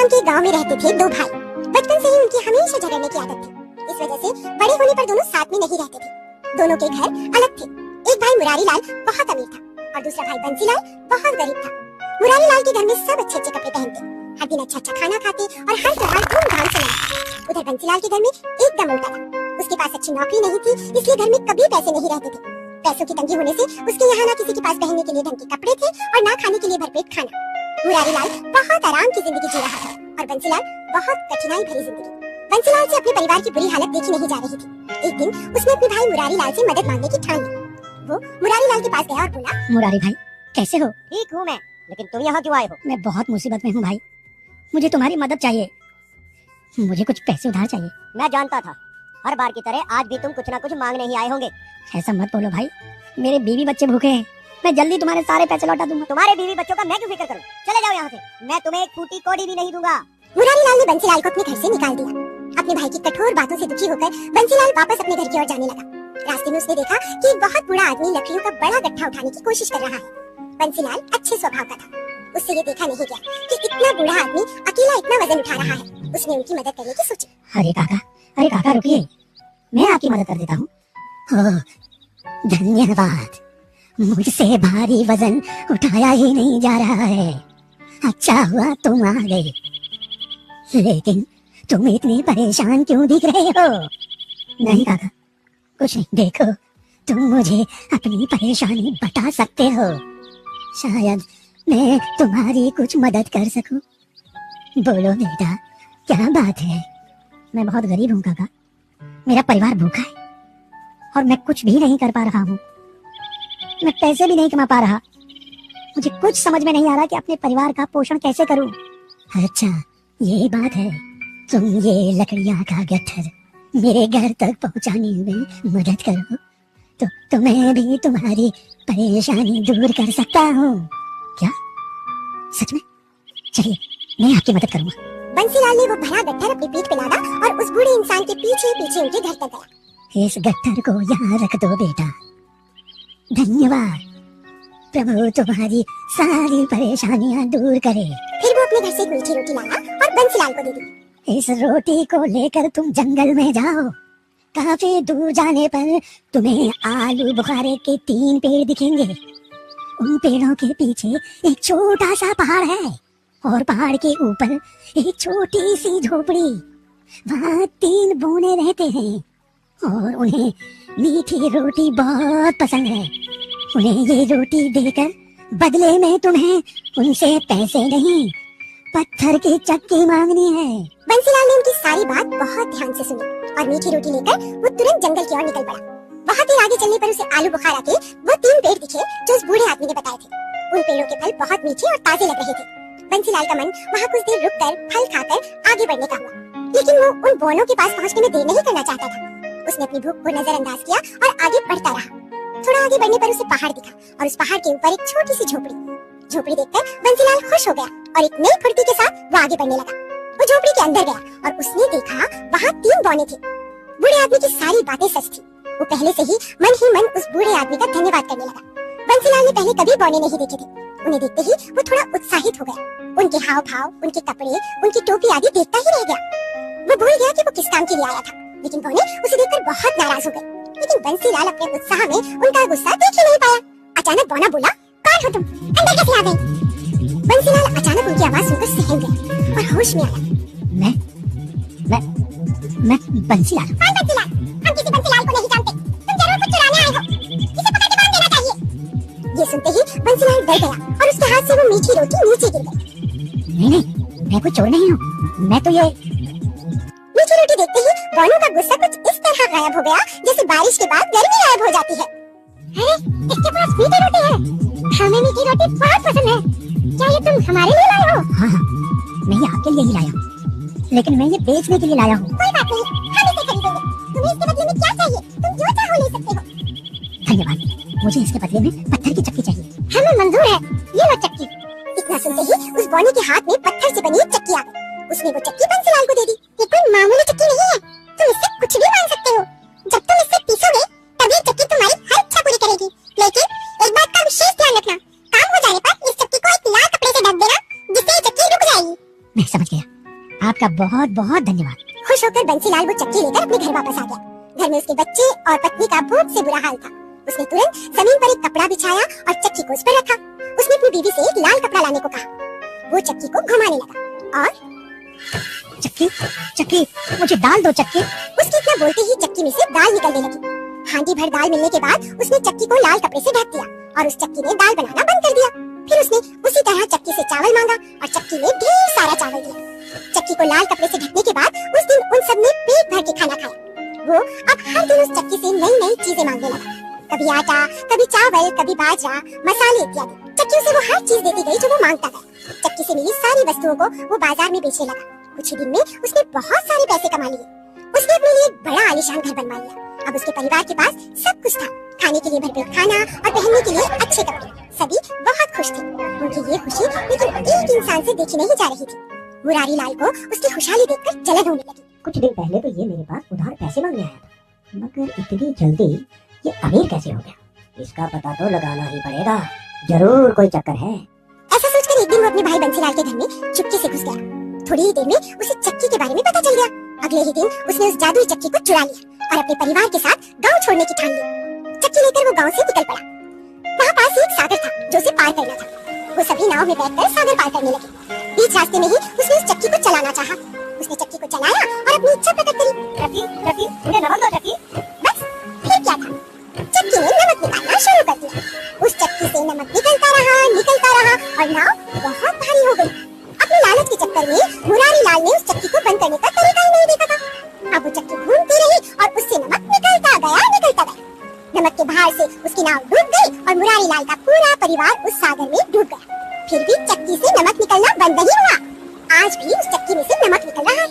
राजस्थान के गांव में रहते थे दो भाई। बचपन से ही उनकी हमेशा झगड़ने की आदत थी। इस वजह से बड़े होने पर दोनों साथ में नहीं रहते थे। दोनों के घर अलग थे। एक भाई मुरारी लाल बहुत अमीर था और दूसरा भाई बंसी लाल बहुत गरीब था। मुरारी लाल के घर में सब अच्छे अच्छे कपड़े पहनते, हर दिन अच्छा अच्छा खाना खाते और हर त्योहार धूमधाम से मनाते। उधर बंसी लाल के घर में एकदम उल्टा था। उसके पास अच्छी नौकरी नहीं थी, इसलिए घर में कभी पैसे नहीं रहते थे। पैसों की तंगी होने से उसके यहाँ ना किसी के पास पहनने के लिए ढंग के कपड़े थे और ना खाने के लिए भरपेट खाना। मुरारी लाल बहुत आराम की जिंदगी जी रहा था और बंसीलाल बहुत कठिनाई भरी जिंदगी। बंसीलाल से अपने परिवार की बुरी हालत देखी नहीं जा रही थी। एक दिन उसने अपने भाई मुरारी लाल से मदद मांगने की ठान ली। वो मुरारी लाल के पास गया और बोला, मुरारी भाई कैसे हो? ठीक हूँ मैं, लेकिन तुम यहाँ क्यों आए हो? मैं बहुत मुसीबत में हूँ भाई, मुझे तुम्हारी मदद चाहिए। मुझे कुछ पैसे उधार चाहिए। मैं जानता था हर बार की तरह आज भी तुम कुछ ना कुछ मांगने ही आए होंगे। ऐसा मत बोलो भाई, मेरे बीवी बच्चे भूखे हैं। मैं जल्दी तुम्हारे सारे पैसे लौटा दूंगा। तुम्हारे बीवी बच्चों का मैं क्यों फिक्र करूँ? चले जाओ यहाँ से, मैं तुम्हें एक फूटी कौड़ी भी नहीं दूंगा। मुरारी लाल ने बंसीलाल को अपने घर से निकाल दिया। अपने भाई की कठोर बातों से दुखी होकर बंसीलाल वापस अपने घर की ओर जाने लगा। रास्ते में उसने देखा कि एक बहुत बूढ़ा आदमी लकड़ियों का बड़ा गट्ठा उठाने की कोशिश कर रहा है। बंसीलाल अच्छे स्वभाव का था, उससे ये देखा नहीं गया कि इतना बूढ़ा आदमी अकेला इतना वजन उठा रहा है। उसने उनकी मदद करने की सोची। अरे काका रुकिए, मैं आपकी मदद कर देता हूँ। धन्यवाद, मुझसे भारी वजन उठाया ही नहीं जा रहा है। अच्छा हुआ तुम आ गए, लेकिन तुम इतने परेशान क्यों दिख रहे हो? नहीं काका, कुछ नहीं। देखो, तुम मुझे अपनी परेशानी बता सकते हो, शायद मैं तुम्हारी कुछ मदद कर सकूं। बोलो बेटा, क्या बात है? मैं बहुत गरीब हूँ काका, मेरा परिवार भूखा है और मैं कुछ भी नहीं कर पा रहा हूँ। मैं पैसे भी नहीं कमा पा रहा। मुझे कुछ समझ में नहीं आ रहा कि अपने परिवार का पोषण कैसे करूं। अच्छा, ये बात है। तुम ये लकड़ियां का गट्ठर मेरे घर तक पहुंचाने में मदद करो तो मैं भी तुम्हारी परेशानी दूर कर सकता हूँ। क्या सच में? चलिए, मैं आपकी मदद करूंगा। बंसीलाल ने वो भरा गट्ठर अपनी पीठ पे लादा और उस बूढ़े इंसान के पीछे पीछे उनके घर तक गया। इस गट्ठर को यहाँ रख दो बेटा। धन्यवाद, प्रभु तुम्हारी सारी परेशानियां दूर करे। फिर वो अपने घर से एक मीठी रोटी लाया और बंसीलाल को दे दी। इस रोटी को लेकर तुम जंगल में जाओ। काफी दूर जाने पर तुम्हें आलू बुखारे के 3 पेड़ दिखेंगे। उन पेड़ों के पीछे एक छोटा सा पहाड़ है और पहाड़ के ऊपर एक छोटी सी झोपड़ी। वहाँ 3 बूने रहते हैं और उन्हें मीठी रोटी बहुत पसंद है। उन्हें ये रोटी देकर बदले में तुम्हें उनसे पैसे नहीं, पत्थर की चक्की मांगनी है। बंसीलाल ने उनकी सारी बात बहुत ध्यान से सुनी और मीठी रोटी लेकर वो तुरंत जंगल की ओर निकल पड़ा। बहुत देर आगे चलने पर उसे आलू बुखारा के वो 3 पेड़ दिखे जो उस बूढ़े आदमी ने बताए थे। उन पेड़ों के फल बहुत मीठे और ताजे लग रहे थे। बंसीलाल का मन वहाँ कुछ देर रुककर फल खाकर आगे बढ़ने का हुआ, लेकिन वो उन बोनों के पास पहुँचने में देर नहीं करना चाहता था। उसने अपनी भूख को नजरअंदाज किया और आगे बढ़ता रहा। थोड़ा आगे बढ़ने पर उसे पहाड़ दिखा और उस पहाड़ के ऊपर एक छोटी सी झोपड़ी देखकर बंसीलाल खुश हो गया और एक नई फुर्ती के साथ वो आगे बढ़ने लगा। वो झोपड़ी के अंदर गया और उसने देखा वहाँ 3 बौने थे। बूढ़े आदमी की सारी बातें सच थी। वो पहले से ही मन उस बूढ़े आदमी का धन्यवाद करने लगा। बंसीलाल ने पहले कभी बौने नहीं देखे थे। उन्हें देखते ही वो थोड़ा उत्साहित हो गया। उनके हाव भाव, उनके कपड़े, उनकी टोपी आदि देखता ही रह गया। वो भूल गया कि वो किस काम के लिए आया था, लेकिन बौने उसे देखकर बहुत नाराज हो गए। लेकिन बंसीलाल अपने उत्साह में उनका गुस्सा देख ही नहीं पाया। अचानक बौना बोला, कौन हो तुम? अंदर कैसे आ गए? बंसीलाल अचानक उनकी आवाज सुनकर सहम गया और होश में आया। मैं बंसीलाल। कौन बंसीलाल? हम किसी बंसीलाल को नहीं जानते। तुम जरूर कुछ चुराने आए हो। इसे पकड़ के बांध देना चाहिए। ये सुनते ही बंसीलाल डर गया और उसके हाथ से वो मीठी रोटी नीचे गिर गई। नहीं, मैं कोई चोर नहीं हूँ। मैं तो ये मीठी रोटी देखते ही बौनों का गुस्सा कुछ इस तरह गायब हो गया जैसे बारिश के बाद गर्मी गायब हो जाती है। अरे, इसके पास मीठी रोटी है। हमें मीठी रोटी बहुत पसंद है। क्या ये तुम हमारे लिए लाए हो? हाँ, मैं ये आपके लिए ही लाया हूँ, लेकिन मैं ये बेचने के लिए लाया हूँ। कोई बात नहीं, हम इसे खरीदेंगे। तुम्हें इसके बदले में क्या चाहिए? तुम जो चाहो ले सकते हो। धन्यवाद, मुझे इसके बदले में पत्थर की चक्की चाहिए। हमें मंजूर है, ये लो चक्की। इतना सुनते ही उस बौने के हाथ में पत्थर से बनी एक चक्की आ गई। उसने वो चक्की बंसीलाल को दे दी। ये कोई मामूली चक्की नहीं है, तुम इससे कुछ भी मान सकते हो। जब तुम इससे पीसोगे तब ये चक्की तुम्हारी हर इच्छा पूरी करेगी। लेकिन एक बात का विशेष ध्यान रखना, काम हो जाने पर इस चक्की को एक लाल कपड़े से ढक देना, जिससे ये चक्की रुक जाएगी। मैं समझ गया। आपका बहुत बहुत धन्यवाद। खुश होकर बंसीलाल वो चक्की लेकर अपने घर वापस आ गया। घर में उसके बच्चे और पत्नी का भूख से बुरा हाल था। उसने तुरंत जमीन पर एक कपड़ा बिछाया और चक्की को उस पर रखा। उसने अपनी बीवी से एक लाल कपड़ा लाने को कहा। वो चक्की को घुमाने लगा और चक्की चक्की मुझे दाल दो चक्की। उसके इतना बोलते ही चक्की में से दाल निकलने लगी। हांडी भर दाल मिलने के बाद उसने चक्की को लाल कपड़े से ढक दिया और उस चक्की ने दाल बनाना बंद कर दिया। फिर उसने उसी तरह चक्की से चावल मांगा और चक्की ने ढेर सारा चावल दिया। चक्की को लाल कपड़े से ढकने के बाद उस दिन उन सब ने पेट भर के खाना खाया। वो अब हर दिन उस चक्की से नई नई चीजें मांगने लगा, कभी आटा, कभी चावल, कभी बाजरा, मसाले इत्यादि। चक्की उसे वो हर चीज देती गई जो वो मांगता था। चक्की से मिली सारी वस्तुओं को वो बाजार में बेचने लगा। कुछ ही दिन में उसने बहुत सारे पैसे कमा लिए। उसने अपने लिए एक बड़ा आलीशान घर बनवा लिया। अब उसके परिवार के पास सब कुछ था, खाने के लिए भरपेट खाना और पहनने के लिए अच्छे कपड़े। सभी बहुत खुश थे। उनकी ये खुशी लेकिन एक इंसान से देखी नहीं जा रही थी। मुरारी लाल को उसकी खुशहाली देखकर जलन होने लगी। कुछ दिन पहले तो ये मेरे पास उधार पैसे मांगने आया था, मगर इतनी जल्दी ये अमीर कैसे हो गया? इसका पता तो लगाना ही पड़ेगा। जरूर कोई चक्कर है। ऐसा सोचकर एक दिन वो अपने भाई बंसीलाल के घर में चुपके से घुस गया। थोड़ी ही देर में उसे चक्की के बारे में पता चल गया। अगले ही दिन उसने उस जादुई चक्की को चुरा लिया और अपने परिवार के साथ गांव छोड़ने की ठान ली। चक्की लेकर वो गांव से निकल पड़ा। वहाँ पास एक सागर था जो उसे पार करना था। वो सभी नाव में बैठकर सागर पार करने लगे। बीच रास्ते में ही उसने उस चक्की को चलाना चाहा। उसने चक्की को चलाया और अपनी इच्छा प्रकट करी। चक्की चक्की मुझे नमक दो चक्की। बस फिर क्या था, चक्की ने नमक निकालना शुरू कर दिया। उस चक्की से नमक निकलता रहा और नाव बहुत भारी हो गई। अपने लालच के चक्कर में मुरारी लाल ने उस चक्की को बंद करने का तरीका ही नहीं देखा था। अब वो चक्की घूमती रही और उससे नमक निकलता गया। नमक के भार से उसकी नाव डूब गई और मुरारी लाल का पूरा परिवार उस सागर में डूब गया। फिर भी चक्की से नमक निकलना बंद नहीं हुआ। आज भी उस चक्की में से नमक निकल रहा है।